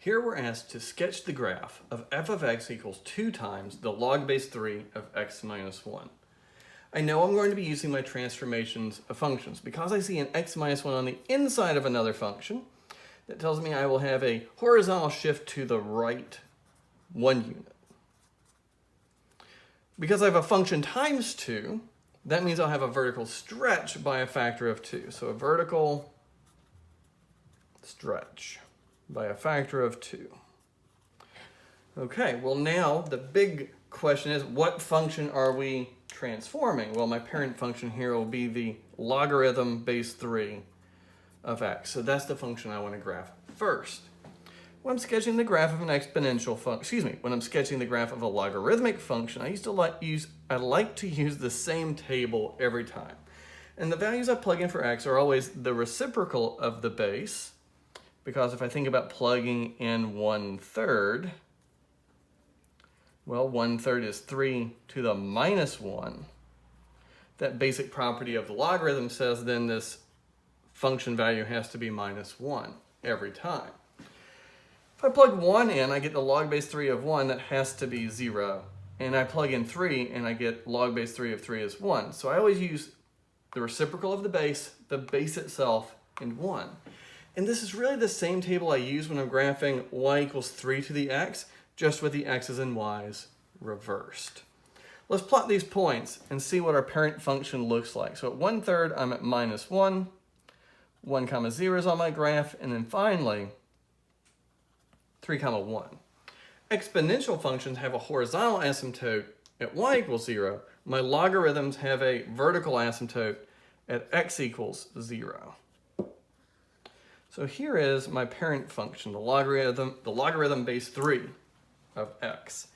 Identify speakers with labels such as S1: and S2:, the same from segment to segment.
S1: Here we're asked to sketch the graph of f of x equals 2 times the log base 3 of x minus 1. I know I'm going to be using my transformations of functions. Because I see an x minus 1 on the inside of another function, that tells me I will have a horizontal shift to the right 1 unit. Because I have a function times 2, that means I'll have a vertical stretch by a factor of 2. So a vertical stretch by a factor of 2. Okay, well now the big question is, what function are we transforming? Well, my parent function here will be the logarithm base 3 of x. So that's the function I want to graph first. When I'm sketching the graph of an exponential function, when I'm sketching the graph of a logarithmic function, I like to use the same table every time. And the values I plug in for x are always the reciprocal of the base, because if I think about plugging in 1/3, well, 1/3 is 3 to the minus 1. That basic property of the logarithm says then this function value has to be minus 1 every time. If I plug 1 in, I get the log base 3 of 1, that has to be 0. And I plug in 3, and I get log base 3 of 3 is 1. So I always use the reciprocal of the base itself, and 1. And this is really the same table I use when I'm graphing y equals 3 to the x, just with the x's and y's reversed. Let's plot these points and see what our parent function looks like. So at 1/3, I'm at minus 1, 1, 0 is on my graph, and then finally, 3, 1. Exponential functions have a horizontal asymptote at y equals 0. My logarithms have a vertical asymptote at x equals 0. So here is my parent function, the logarithm base 3 of x.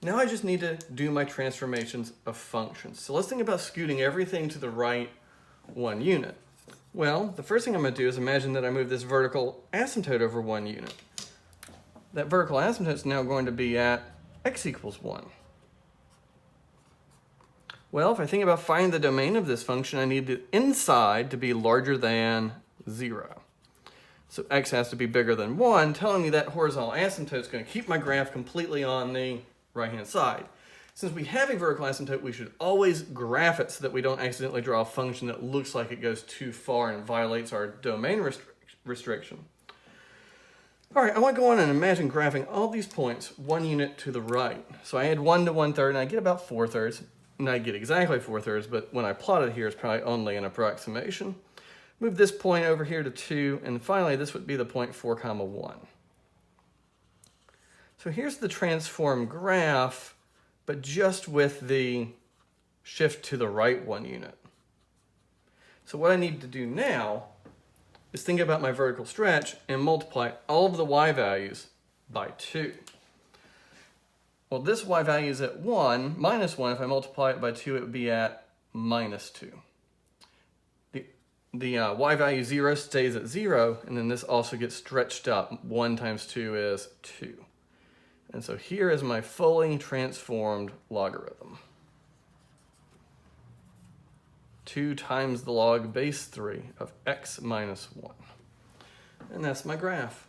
S1: Now I just need to do my transformations of functions. So let's think about scooting everything to the right 1 unit. Well, the first thing I'm going to do is imagine that I move this vertical asymptote over 1 unit. That vertical asymptote is now going to be at x equals 1. Well, if I think about finding the domain of this function, I need the inside to be larger than 0. So x has to be bigger than 1, telling me that horizontal asymptote is going to keep my graph completely on the right-hand side. Since we have a vertical asymptote, we should always graph it so that we don't accidentally draw a function that looks like it goes too far and violates our domain restriction. All right, I want to go on and imagine graphing all these points 1 unit to the right. So I add 1 to 1/3, and I get about 4/3. And I get exactly 4/3, but when I plot it here, it's probably only an approximation. Move this point over here to 2, and finally this would be the point 4, 1. So here's the transform graph, but just with the shift to the right 1 unit. So what I need to do now is think about my vertical stretch and multiply all of the y values by 2. Well, this y value is at 1, minus 1. If I multiply it by 2, it would be at minus 2. The y value 0 stays at 0, and then this also gets stretched up. 1 times 2 is 2. And so here is my fully transformed logarithm. 2 times the log base 3 of x minus 1. And that's my graph.